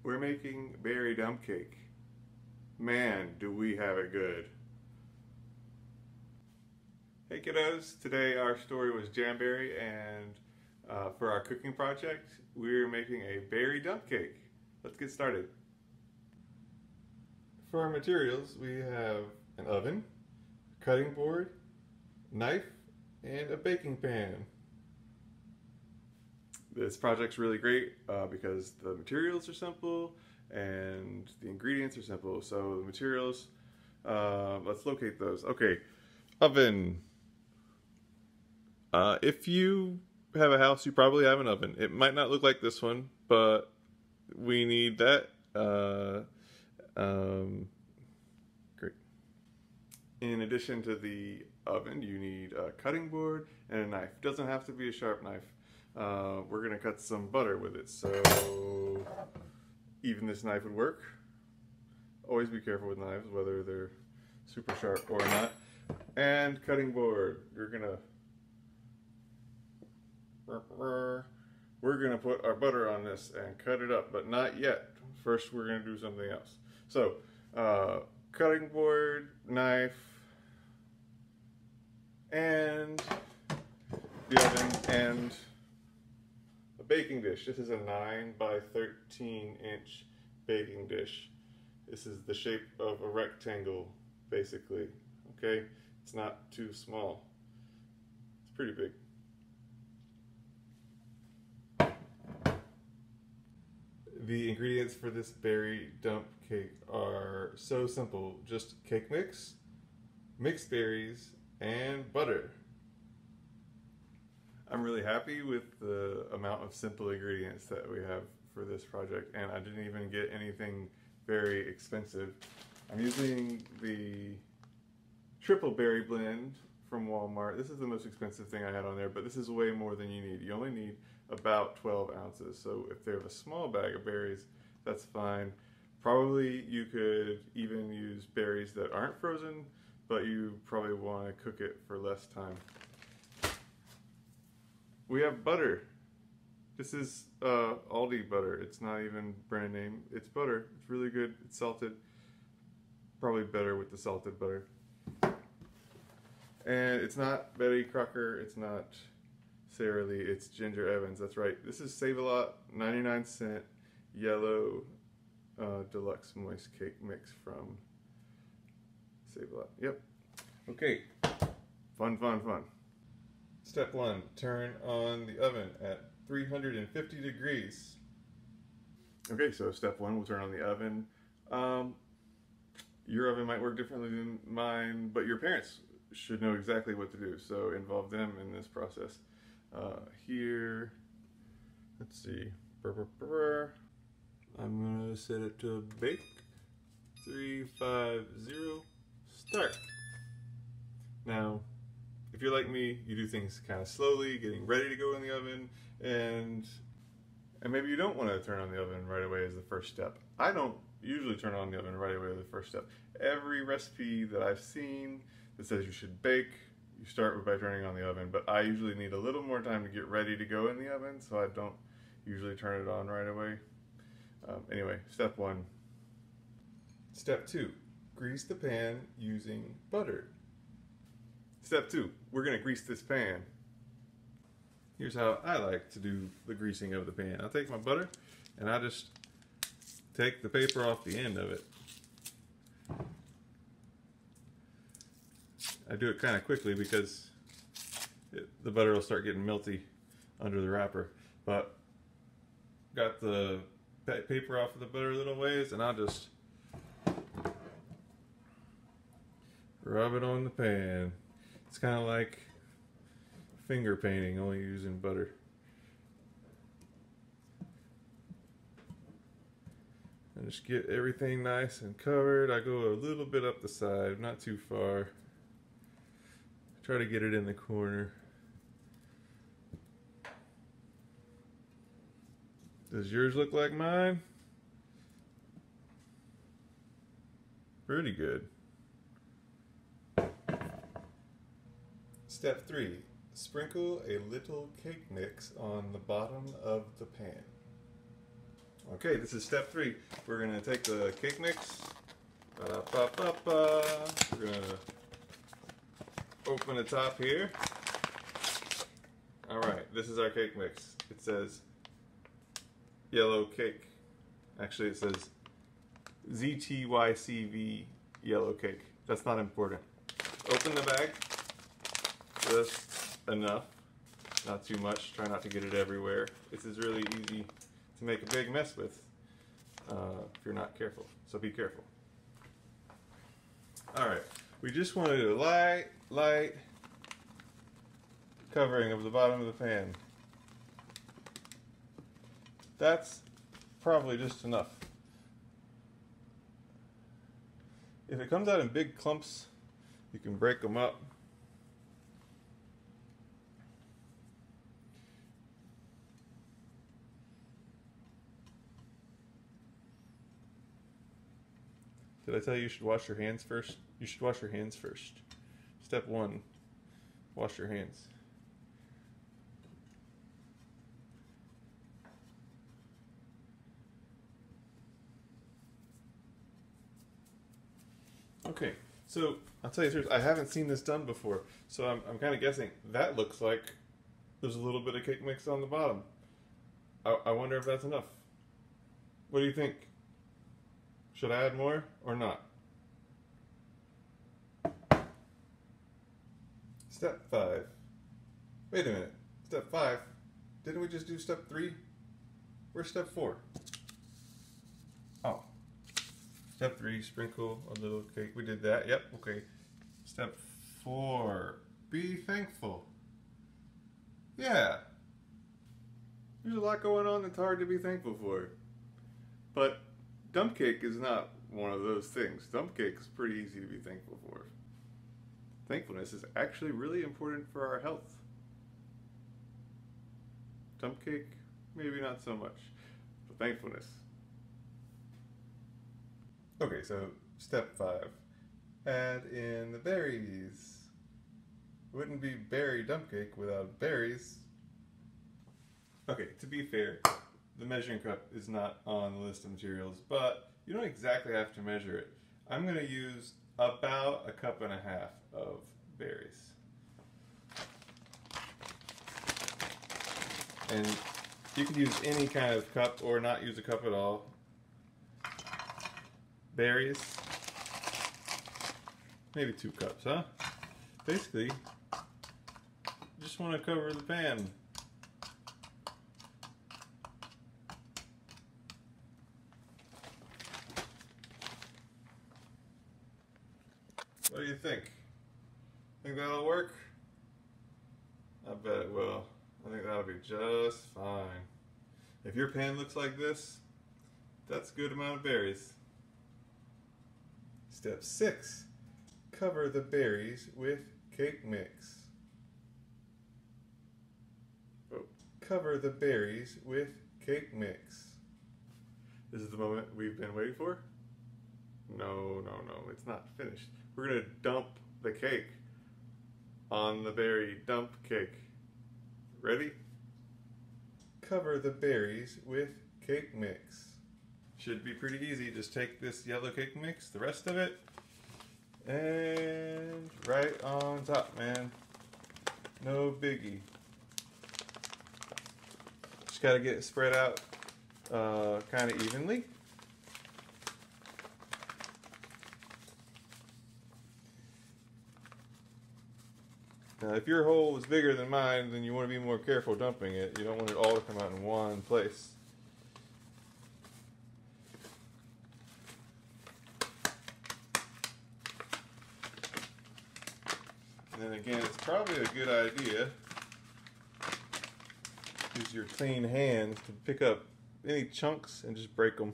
We're making berry dump cake. Man, do we have it good. Hey kiddos, today our story was Jamberry, and for our cooking project, we're making a berry dump cake. Let's get started. For our materials, we have an oven, cutting board, knife, and a baking pan. This project's really great because the materials are simple and the ingredients are simple. So the materials, let's locate those. Okay, oven. If you have a house, you probably have an oven. It might not look like this one, but we need that. Great. In addition to the oven, you need a cutting board and a knife. It doesn't have to be a sharp knife. We're gonna cut some butter with it, so even this knife would work. Always be careful with knives, whether they're super sharp or not. And cutting board, we're gonna put our butter on this and cut it up, but not yet. First, we're gonna do something else. So, cutting board, knife, and the oven, and a baking dish. This is a 9 by 13 inch baking dish. This is the shape of a rectangle, basically. Okay, it's not too small. It's pretty big. The ingredients for this berry dump cake are so simple. Just cake mix, mixed berries, and butter. I'm really happy with the amount of simple ingredients that we have for this project, and I didn't even get anything very expensive. I'm using the triple berry blend from Walmart. This is the most expensive thing I had on there, but this is way more than you need. You only need about 12 ounces. So if they have a small bag of berries, that's fine. Probably you could even use berries that aren't frozen, but you probably want to cook it for less time. We have butter. This is Aldi butter. It's not even brand name. It's butter. It's really good. It's salted. Probably better with the salted butter. And it's not Betty Crocker. It's not Sara Lee. It's Ginger Evans. That's right. This is Save-A-Lot 99-cent yellow deluxe moist cake mix from Save-A-Lot. Yep. Okay. Fun, fun, fun. Step 1, turn on the oven at 350 degrees. Okay, so step 1, we'll turn on the oven. Your oven might work differently than mine, but your parents should know exactly what to do, so involve them in this process. Here, let's see, I'm gonna set it to bake. 350, start. Now, if you're like me, you do things kind of slowly, getting ready to go in the oven, and maybe you don't want to turn on the oven right away as the first step. I don't usually turn on the oven right away as the first step. Every recipe that I've seen that says you should bake, you start by turning on the oven, but I usually need a little more time to get ready to go in the oven, so I don't usually turn it on right away. Anyway, step 1. Step 2, grease the pan using butter. Step 2, we're going to grease this pan. Here's how I like to do the greasing of the pan. I'll take my butter and I just take the paper off the end of it. I do it kind of quickly because the butter will start getting melty under the wrapper. But got the paper off of the butter a little ways, and I'll just rub it on the pan. It's kind of like finger painting, only using butter. And just get everything nice and covered. I go a little bit up the side, not too far. Try to get it in the corner. Does yours look like mine? Pretty good. Step 3. Sprinkle a little cake mix on the bottom of the pan. Okay, this is step 3. We're going to take the cake mix. Ba-da-ba-ba-ba. We're going to open the top here. Alright, this is our cake mix. It says yellow cake. Actually, it says ZTYCV yellow cake. That's not important. Open the bag. Just enough. Not too much. Try not to get it everywhere. This is really easy to make a big mess with if you're not careful. So be careful. Alright, we just wanted a light covering of the bottom of the pan. That's probably just enough. If it comes out in big clumps, you can break them up. Did I tell you should wash your hands first? You should wash your hands first. Step 1, wash your hands. Okay, so I'll tell you seriously, I haven't seen this done before, so I'm kind of guessing that looks like there's a little bit of cake mix on the bottom. I wonder if that's enough. What do you think? Should I add more or not? Step 5. Wait a minute. Step 5. Didn't we just do step 3? Where's step 4? Oh. Step 3, sprinkle a little cake. We did that. Yep, okay. Step 4, be thankful. Yeah. There's a lot going on that's hard to be thankful for. But dump cake is not one of those things. Dump cake is pretty easy to be thankful for. Thankfulness is actually really important for our health. Dump cake, maybe not so much, but thankfulness. Okay, so step 5. Add in the berries. Wouldn't be berry dump cake without berries. Okay, to be fair, the measuring cup is not on the list of materials, but you don't exactly have to measure it. I'm going to use about 1.5 cups of berries. And you can use any kind of cup or not use a cup at all. Berries, maybe 2 cups, huh? Basically, just want to cover the pan. What do you think? Think that'll work? I bet it will. I think that'll be just fine. If your pan looks like this, that's a good amount of berries. Step 6. Cover the berries with cake mix. Cover the berries with cake mix. This is the moment we've been waiting for? No, it's not finished. We're going to dump the cake on the berry dump cake. Ready? Cover the berries with cake mix. Should be pretty easy. Just take this yellow cake mix, the rest of it, and right on top, man. No biggie. Just gotta get it spread out kind of evenly. Now, if your hole is bigger than mine, then you want to be more careful dumping it. You don't want it all to come out in one place. And then again, it's probably a good idea to use your clean hands to pick up any chunks and just break them.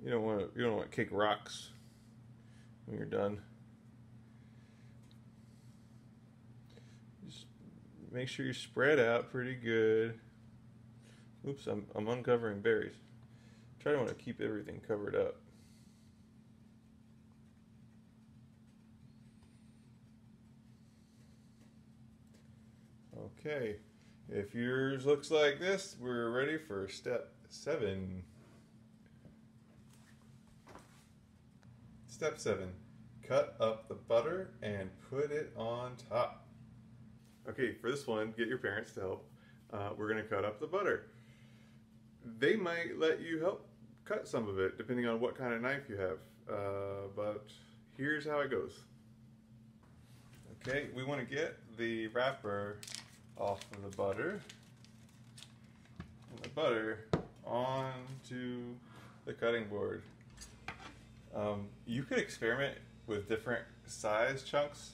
You don't want cake rocks when you're done. Just make sure you spread out pretty good. Oops, I'm uncovering berries. Try to want to keep everything covered up. Okay, if yours looks like this, we're ready for step 7. Step 7. Cut up the butter and put it on top. Okay, for this one, get your parents to help. We're going to cut up the butter. They might let you help cut some of it, depending on what kind of knife you have. But here's how it goes. Okay, we want to get the wrapper off of the butter. And the butter onto the cutting board. You could experiment with different size chunks,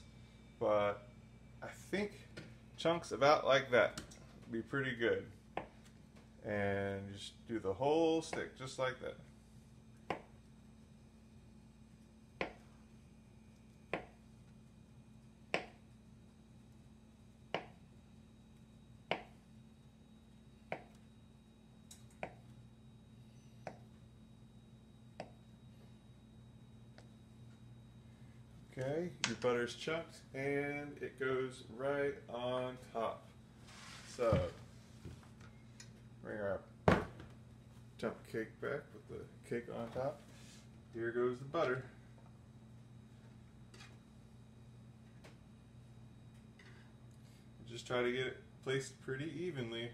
but I think chunks about like that would be pretty good. And just do the whole stick just like that. Okay, your butter's chunked and it goes right on top. So, bring our jump cake back with the cake on top. Here goes the butter. Just try to get it placed pretty evenly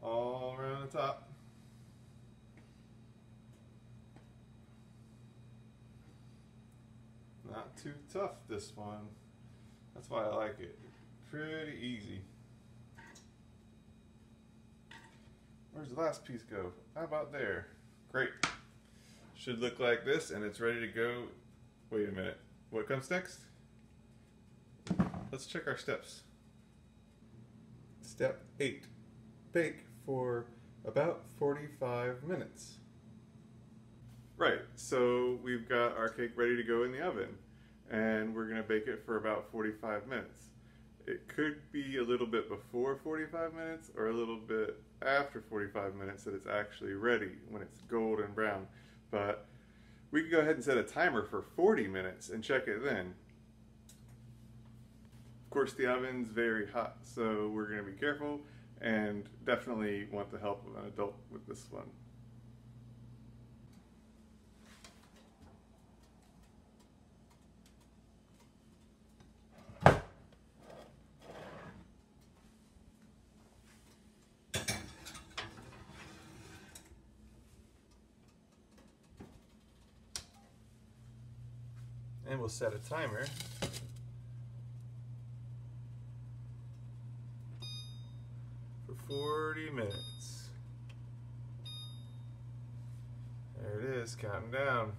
all around the top. Not too tough, this one. That's why I like it. Pretty easy. Where's the last piece go? How about there? Great. Should look like this, and it's ready to go. Wait a minute. What comes next? Let's check our steps. Step 8. Bake for about 45 minutes. Right, so we've got our cake ready to go in the oven, and we're going to bake it for about 45 minutes. It could be a little bit before 45 minutes or a little bit after 45 minutes that it's actually ready when it's golden brown. But we could go ahead and set a timer for 40 minutes and check it then. Of course, the oven's very hot, so we're going to be careful and definitely want the help of an adult with this one. And we'll set a timer for 40 minutes. There it is, counting down.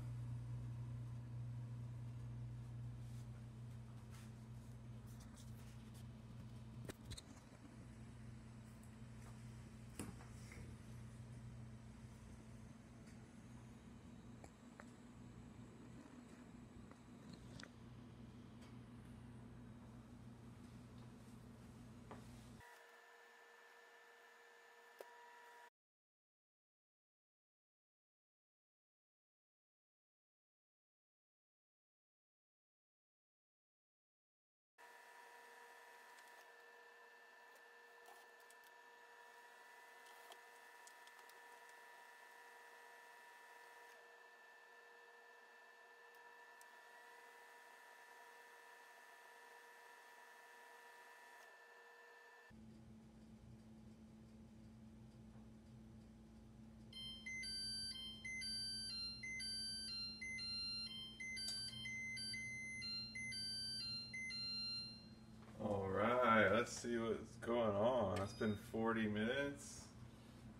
Let's see what's going on. It's been 40 minutes.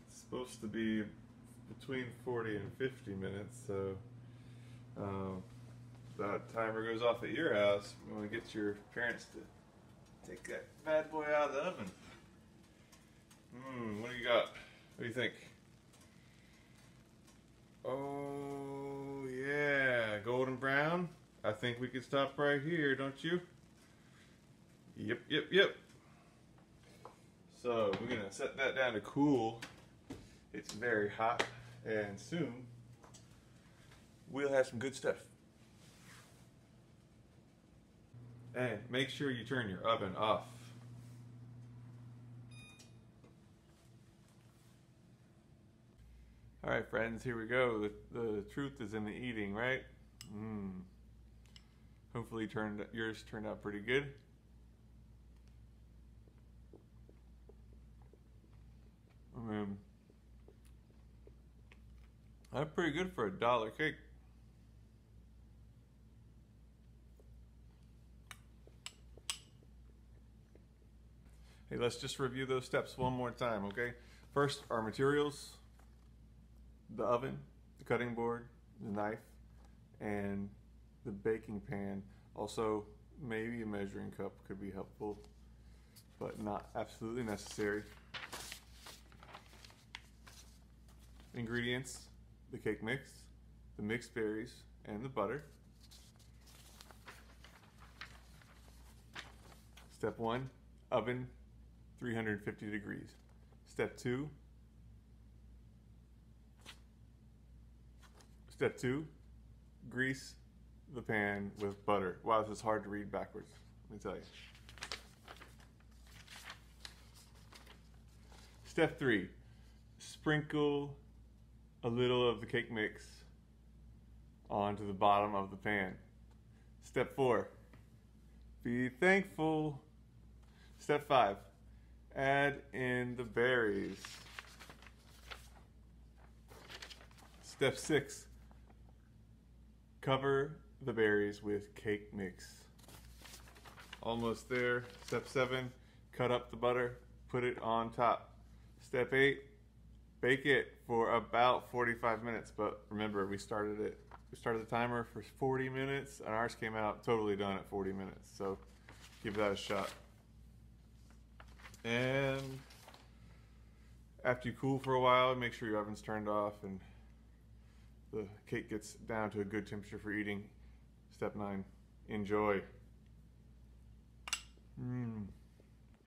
It's supposed to be between 40 and 50 minutes, so that timer goes off at your house. You want to get your parents to take that bad boy out of the oven. What do you got? What do you think? Oh yeah, golden brown. I think we could stop right here, don't you? Yep. So we're gonna set that down to cool. It's very hot, and soon we'll have some good stuff. And make sure you turn your oven off. All right, friends, here we go. The truth is in the eating, right? Hopefully yours turned out pretty good. That's pretty good for $1 cake. Hey, let's just review those steps one more time, okay? First, our materials, the oven, the cutting board, the knife, and the baking pan. Also, maybe a measuring cup could be helpful, but not absolutely necessary. Ingredients, the cake mix, the mixed berries, and the butter. Step 1, oven, 350 degrees. Step 2, grease the pan with butter. Wow, this is hard to read backwards, let me tell you. Step 3, sprinkle a little of the cake mix onto the bottom of the pan. Step 4, be thankful. Step 5, add in the berries. Step 6, cover the berries with cake mix. Almost there. Step 7, cut up the butter, put it on top. Step 8, bake it for about 45 minutes, but remember we started the timer for 40 minutes and ours came out totally done at 40 minutes, so give that a shot. And after you cool for a while, make sure your oven's turned off and the cake gets down to a good temperature for eating. Step 9, enjoy.